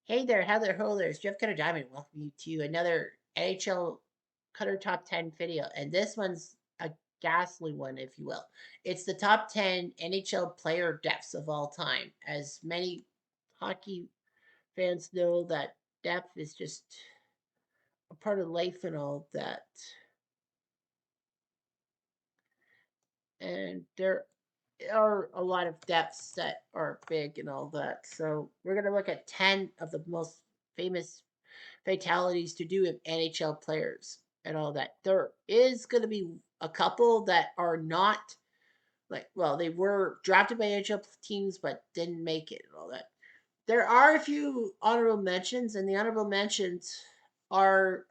Hey there, Heather Holders, Jeff Cutter Diamond. Welcome you to another NHL Cutter Top 10 video. And this one's a ghastly one, if you will. It's the top 10 NHL player deaths of all time. As many hockey fans know, that death is just a part of life and all that. And there are a lot of deaths that are big and all that. So we're going to look at 10 of the most famous fatalities to do with NHL players and all that. There is going to be a couple that are not like, well, they were drafted by NHL teams but didn't make it and all that. There are a few honorable mentions, and the honorable mentions are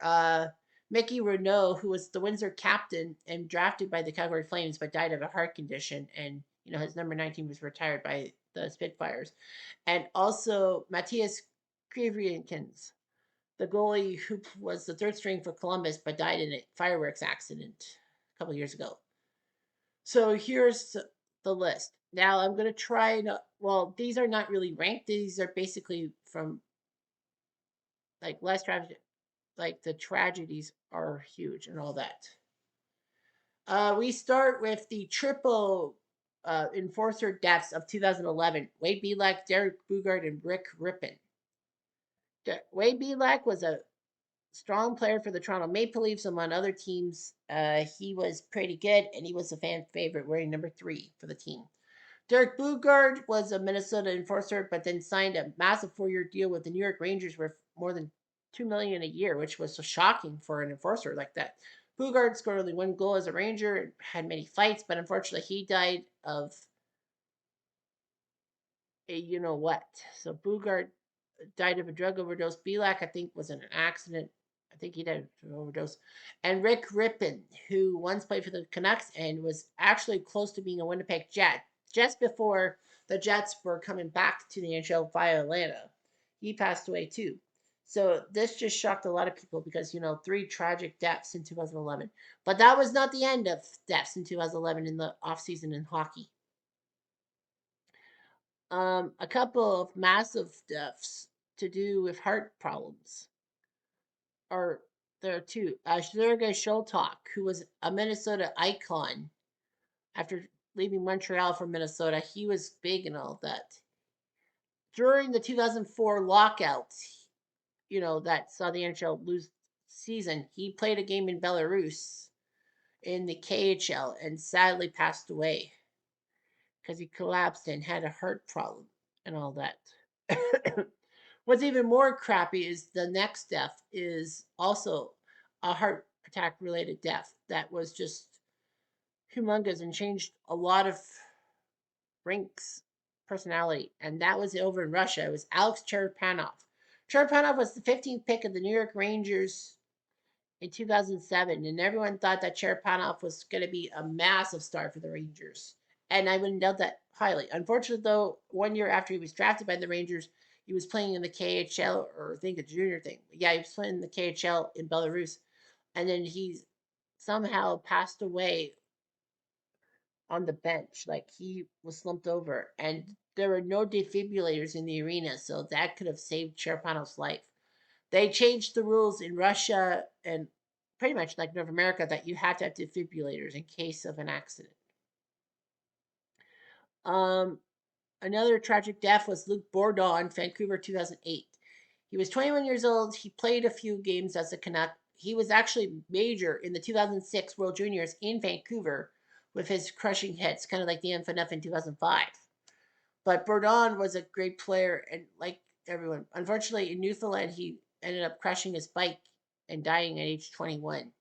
Mickey Renault, who was the Windsor captain and drafted by the Calgary Flames but died of a heart condition, and his number 19 was retired by the Spitfires, and also Matthias Krivienkins, the goalie who was the third string for Columbus but died in a fireworks accident a couple years ago. So here's the list. Now I'm going to try and, well, these are not really ranked. These are basically from like less tragic, like the tragedies are huge and all that. We start with the triple enforcer deaths of 2011. Wade Belak, Derek Bugard, and Rick Rippon. Wade Belak was a strong player for the Toronto Maple Leafs among other teams. He was pretty good, and he was a fan favorite, wearing number 3 for the team. Derek Bugard was a Minnesota enforcer, but then signed a massive 4-year deal with the New York Rangers worth more than $2 million a year, which was so shocking for an enforcer like that. Bugard scored only 1 goal as a Ranger and had many fights, but unfortunately he died of a you know what. So Bugard died of a drug overdose. Belak, I think, was in an accident. I think he died of an overdose. And Rick Rippon, who once played for the Canucks and was actually close to being a Winnipeg Jet just before the Jets were coming back to the NHL via Atlanta. He passed away too. So this just shocked a lot of people because, 3 tragic deaths in 2011. But that was not the end of deaths in 2011 in the offseason in hockey. A couple of massive deaths to do with heart problems are there too. Sergei Sholtok, who was a Minnesota icon after leaving Montreal for Minnesota, he was big and all that. During the 2004 lockout, that saw the NHL lose season, he played a game in Belarus in the KHL and sadly passed away because he collapsed and had a heart problem and all that. What's even more crappy is the next death is also a heart attack related death that was just humongous and changed a lot of Brink's personality. And that was over in Russia. It was Alex Cherepanov. Cherepanov was the 15th pick of the New York Rangers in 2007, and everyone thought that Cherepanov was going to be a massive star for the Rangers. And I wouldn't doubt that highly. Unfortunately, though, 1 year after he was drafted by the Rangers, he was playing in the KHL, or I think a junior thing. Yeah, he was playing in the KHL in Belarus, and then he somehow passed away on the bench. Like he was slumped over, and there were no defibrillators in the arena, so that could have saved Cherepanov's life. They changed the rules in Russia and pretty much like North America that you have to have defibrillators in case of an accident. Um, Another tragic death was Luc Bourdon, Vancouver, 2008. He was 21 years old. He played a few games as a Canuck. He was actually major in the 2006 World Juniors in Vancouver with his crushing hits, kind of like the MFNF in 2005. But Bourdon was a great player, and like everyone, unfortunately, in Newfoundland, he ended up crashing his bike and dying at age 21.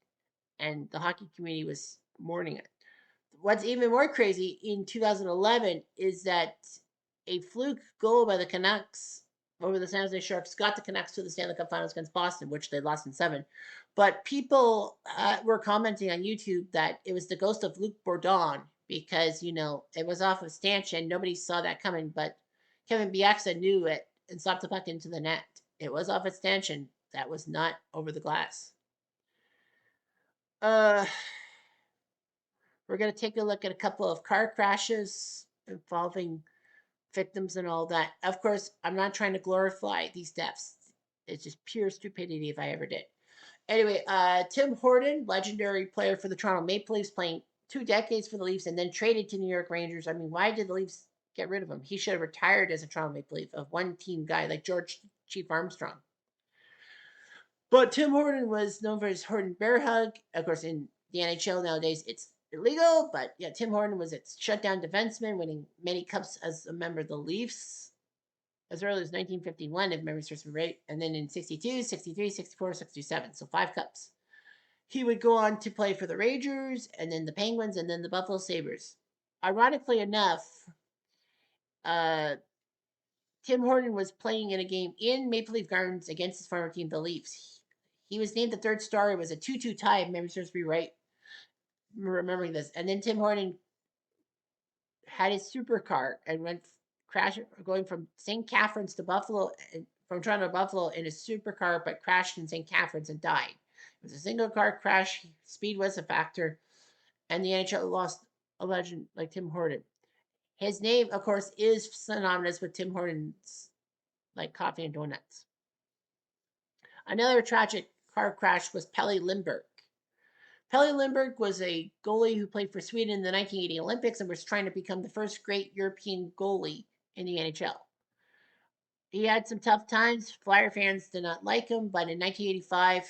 And the hockey community was mourning it. What's even more crazy in 2011 is that a fluke goal by the Canucks over the San Jose Sharks got the Canucks to the Stanley Cup Finals against Boston, which they lost in 7. But people were commenting on YouTube that it was the ghost of Luc Bourdon because, it was off of stanchion. Nobody saw that coming, but Kevin Bieksa knew it and slapped the puck into the net. It was off its stanchion. That was not over the glass. Uh, we're going to take a look at a couple of car crashes involving victims and all that. Of course, I'm not trying to glorify these deaths. It's just pure stupidity if I ever did. Anyway, Tim Horton, legendary player for the Toronto Maple Leafs, playing 2 decades for the Leafs and then traded to New York Rangers. I mean, why did the Leafs get rid of him? He should have retired as a Toronto Maple Leaf, a one-team guy like George Chief Armstrong. But Tim Horton was known for his Horton Bear Hug. Of course, in the NHL nowadays, it's illegal. But yeah, Tim Horton was its shutdown defenseman, winning many cups as a member of the Leafs as early as 1951, if memory serves me right. And then in 62, 63, 64, 67. So 5 cups. He would go on to play for the Rangers, and then the Penguins, and then the Buffalo Sabres. Ironically enough, uh, Tim Horton was playing in a game in Maple Leaf Gardens against his former team, the Leafs. He was named the third star. It was a 2-2 tie, if memory serves me right. Remembering this. And then Tim Horton had his supercar and went crashing, going from St. Catharines to Buffalo, from Toronto to Buffalo in a supercar, but crashed in St. Catharines and died. It was a single car crash. Speed was a factor, and the NHL lost a legend like Tim Horton. His name, of course, is synonymous with Tim Hortons, like coffee and donuts. Another tragic car crash was Pelle Lindbergh. Pelle Lindbergh was a goalie who played for Sweden in the 1980 Olympics and was trying to become the first great European goalie in the NHL. He had some tough times. Flyer fans did not like him, but in 1985,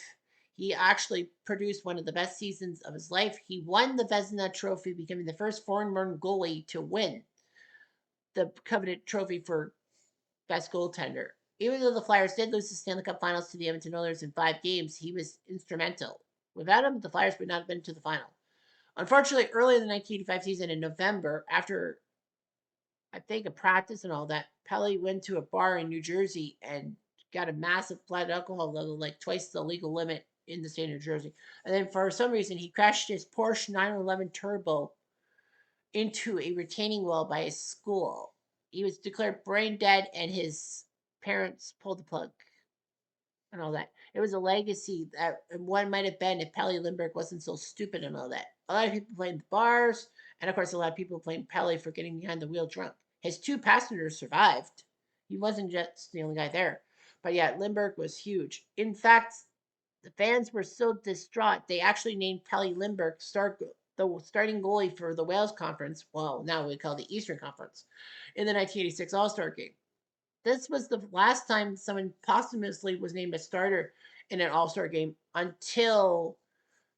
he actually produced one of the best seasons of his life. He won the Vezina Trophy, becoming the first foreign-born goalie to win the coveted trophy for best goaltender. Even though the Flyers did lose the Stanley Cup Finals to the Edmonton Oilers in 5 games, he was instrumental. Without him, the Flyers would not have been to the final. Unfortunately, early in the 1985 season in November, after I think a practice and all that, Pelle went to a bar in New Jersey and got a massive blood alcohol level, like twice the legal limit in the state of New Jersey. And then for some reason, he crashed his Porsche 911 Turbo into a retaining wall by his school. He was declared brain dead, and his parents pulled the plug and all that. It was a legacy that one might have been if Pelle Lindbergh wasn't so stupid and all that. A lot of people playing the bars, and of course, a lot of people playing Pelle for getting behind the wheel drunk. His 2 passengers survived. He wasn't just the only guy there. But yeah, Lindbergh was huge. In fact, the fans were so distraught, they actually named Pelle Lindbergh the starting goalie for the Wales Conference. Well, now we call it the Eastern Conference in the 1986 All Star game. This was the last time someone posthumously was named a starter in an All Star game until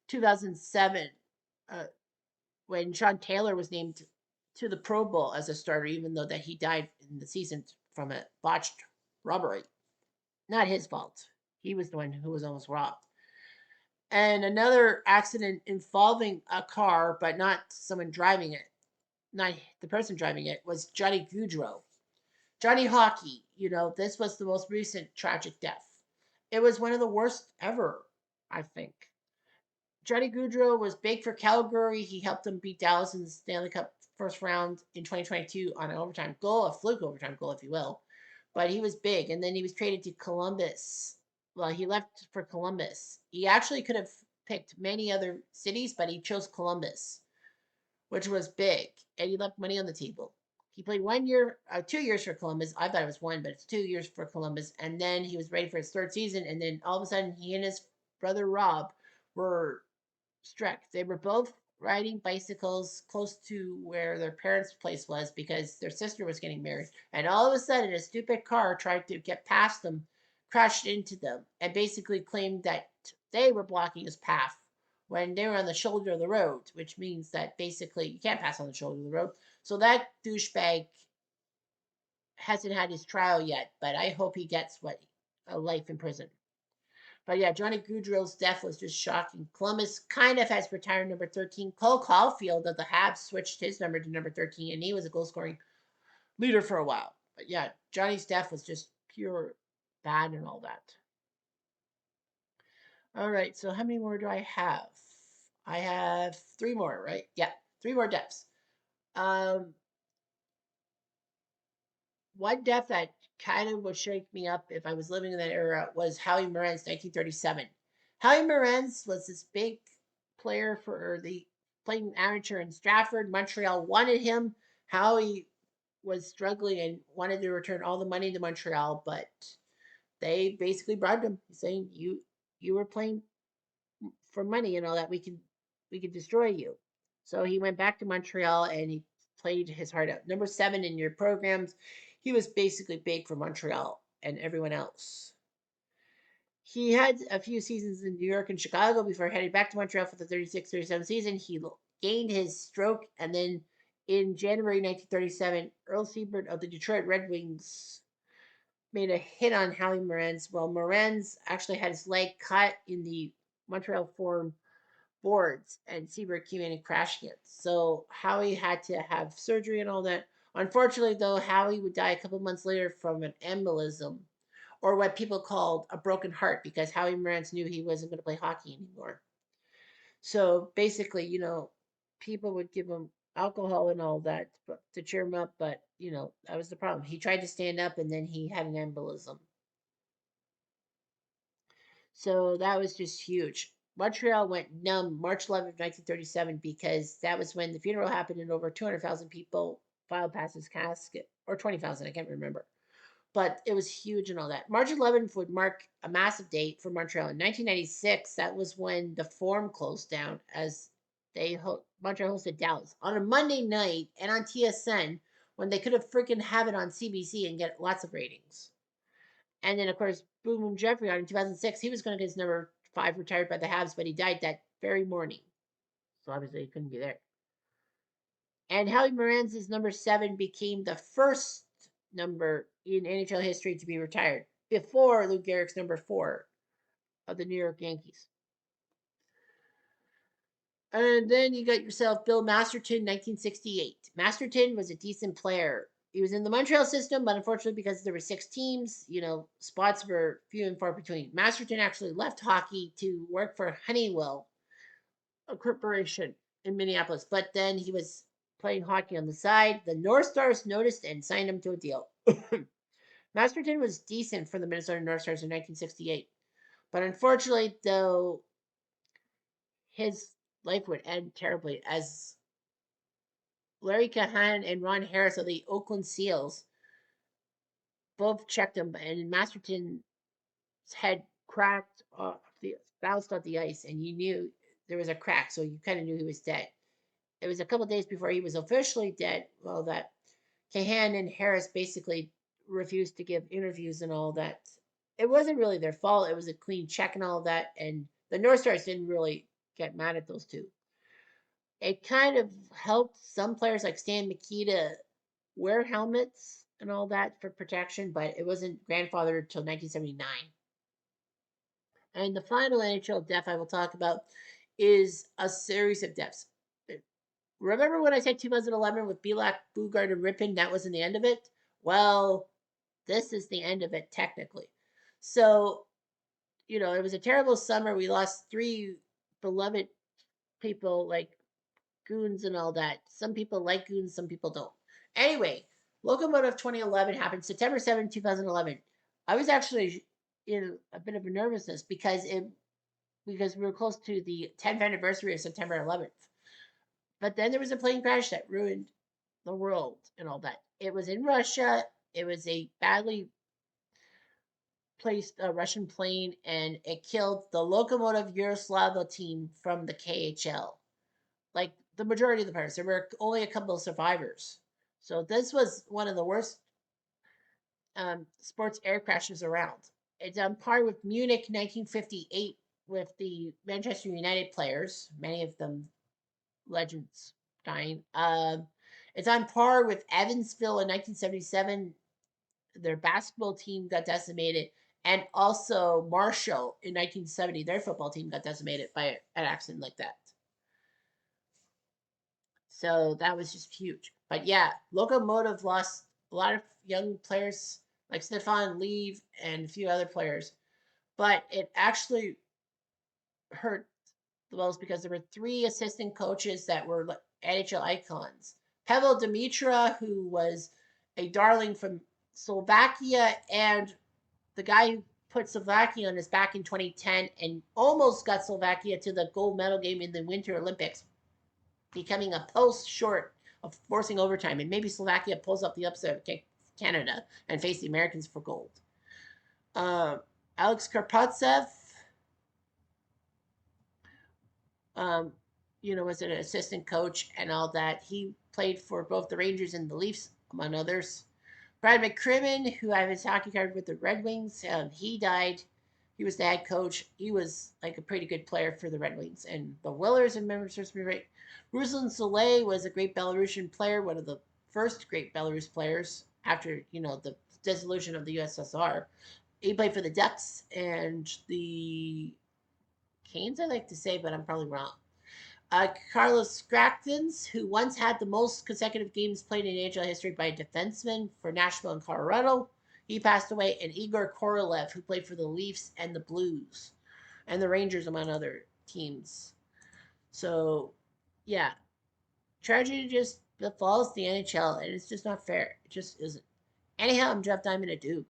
2007, uh, when Sean Taylor was named to the Pro Bowl as a starter, even though that he died in the season from a botched robbery. Not his fault. He was the one who was almost robbed. And another accident involving a car, but not someone driving it, not the person driving it, was Johnny Gaudreau. Johnny Hockey, this was the most recent tragic death. It was one of the worst ever, I think. Johnny Gaudreau was big for Calgary. He helped them beat Dallas in the Stanley Cup first round in 2022 on an overtime goal, a fluke overtime goal, if you will. But he was big, and then he was traded to Columbus. Well, he left for Columbus. He actually could have picked many other cities, but he chose Columbus, which was big, and he left money on the table. He played 1 year, 2 years for Columbus. I thought it was one, but it's 2 years for Columbus. And then he was ready for his third season, and then all of a sudden, he and his brother Rob were struck. They were both riding bicycles close to where their parents' place was because their sister was getting married. And all of a sudden, a stupid car tried to get past them, crashed into them, and basically claimed that they were blocking his path when they were on the shoulder of the road, which means that basically you can't pass on the shoulder of the road. So that douchebag hasn't had his trial yet, but I hope he gets a life in prison. But yeah, Johnny Gaudreau's death was just shocking. Columbus kind of has retired number 13. Cole Caulfield of the Habs switched his number to number 13, and he was a goal scoring leader for a while. But yeah, Johnny's death was just pure bad and all that. All right, so how many more do I have? I have 3 more, right? Yeah, 3 more deaths. One death that kind of would shake me up if I was living in that era was Howie Morenz, 1937. Howie Morenz was this big player for the playing amateur in Stratford. Montreal wanted him. Howie was struggling and wanted to return all the money to Montreal, but they basically bribed him, saying you were playing for money and all that. We could destroy you. So he went back to Montreal and he played his heart out. Number 7 in your programs, he was basically big for Montreal and everyone else. He had a few seasons in New York and Chicago before heading back to Montreal for the 36-37 season. He gained his stroke, and then in January 1937, Earl Siebert of the Detroit Red Wings made a hit on Howie Morenz. Well, Morenz actually had his leg cut in the Montreal Forum boards, and Siebert came in and crashed it. So Howie had to have surgery and all that. Unfortunately, though, Howie would die a couple months later from an embolism, or what people called a broken heart, because Howie Morenz knew he wasn't going to play hockey anymore. So basically, people would give him alcohol and all that to cheer him up, but that was the problem. He tried to stand up and then he had an embolism. So that was just huge. Montreal went numb March 11th, 1937, because that was when the funeral happened and over 200,000 people filed past his casket, or 20,000, I can't remember. But it was huge and all that. March 11th would mark a massive date for Montreal. In 1996, that was when the Forum closed down as Montreal hosted Dallas on a Monday night and on TSN, when they could have freaking have it on CBC and get lots of ratings. And then, of course, Boom Boom Jeffrey on in 2006, he was going to get his number 5 retired by the Habs, but he died that very morning. So obviously he couldn't be there. And Howie Morenz's number 7 became the first number in NHL history to be retired, before Lou Gehrig's number 4 of the New York Yankees. And then you got yourself Bill Masterton, 1968. Masterton was a decent player. He was in the Montreal system, but unfortunately, because there were 6 teams, spots were few and far between. Masterton actually left hockey to work for Honeywell, a corporation in Minneapolis, but then he was playing hockey on the side. The North Stars noticed and signed him to a deal. Masterton was decent for the Minnesota North Stars in 1968, but unfortunately, though, his life would end terribly as Larry Cahan and Ron Harris of the Oakland Seals both checked him, and Masterton's head cracked bounced off the ice, and you knew there was a crack, so you kind of knew he was dead. It was a couple days before he was officially dead. Well, that Cahan and Harris basically refused to give interviews and all that. It wasn't really their fault. It was a clean check and all that, and the North Stars didn't really get mad at those two. It kind of helped some players like Stan McKee wear helmets and all that for protection, but it wasn't grandfathered until 1979. And the final NHL death I will talk about is a series of deaths. Remember when I said 2011 with Belak, Bugard, and Ripon? That wasn't the end of it. Well, this is the end of it technically. So, it was a terrible summer. We lost 3 beloved people like Goons and all that. Some people like Goons, some people don't. Anyway, Locomotive 2011 happened September 2011. I was actually in a bit of a nervousness because we were close to the 10th anniversary of September 11th. But then there was a plane crash that ruined the world and all that. It was in Russia. It was a badly placed Russian plane, and it killed the Lokomotiv Yaroslavl team from the KHL. Like the majority of the players, there were only a couple of survivors. So this was one of the worst sports air crashes around. It's on par with Munich 1958 with the Manchester United players, many of them legends dying. It's on par with Evansville in 1977. Their basketball team got decimated, and also Marshall in 1970. Their football team got decimated by an accident like that. So that was just huge. But yeah, Locomotive lost a lot of young players like Stefan Leave and a few other players. But it actually hurt the most because there were 3 assistant coaches that were NHL icons. Pavel Dimitra, who was a darling from Slovakia, and the guy who put Slovakia on his back in 2010 and almost got Slovakia to the gold medal game in the Winter Olympics, becoming a of forcing overtime, and maybe Slovakia pulls up the upset of Canada and face the Americans for gold. Alex Karpatsev, um, was an assistant coach and all that. He played for both the Rangers and the Leafs, among others. Brad McCrimmon, who I have his hockey card with the Red Wings, he died. He was the head coach. He was like a pretty good player for the Red Wings and the Whalers. And remember, right? Ruslan Soleil was a great Belarusian player, one of the first great Belarus players after the dissolution of the USSR. He played for the Ducks and the Canes, I like to say, but I'm probably wrong. Carlos Scrackens, who once had the most consecutive games played in NHL history by a defenseman for Nashville and Colorado. He passed away. And Igor Korolev, who played for the Leafs and the Blues and the Rangers, among other teams. So, yeah. Tragedy just befalls the NHL, and it's just not fair. It just isn't. Anyhow, I'm Jeff Diamond at Duke.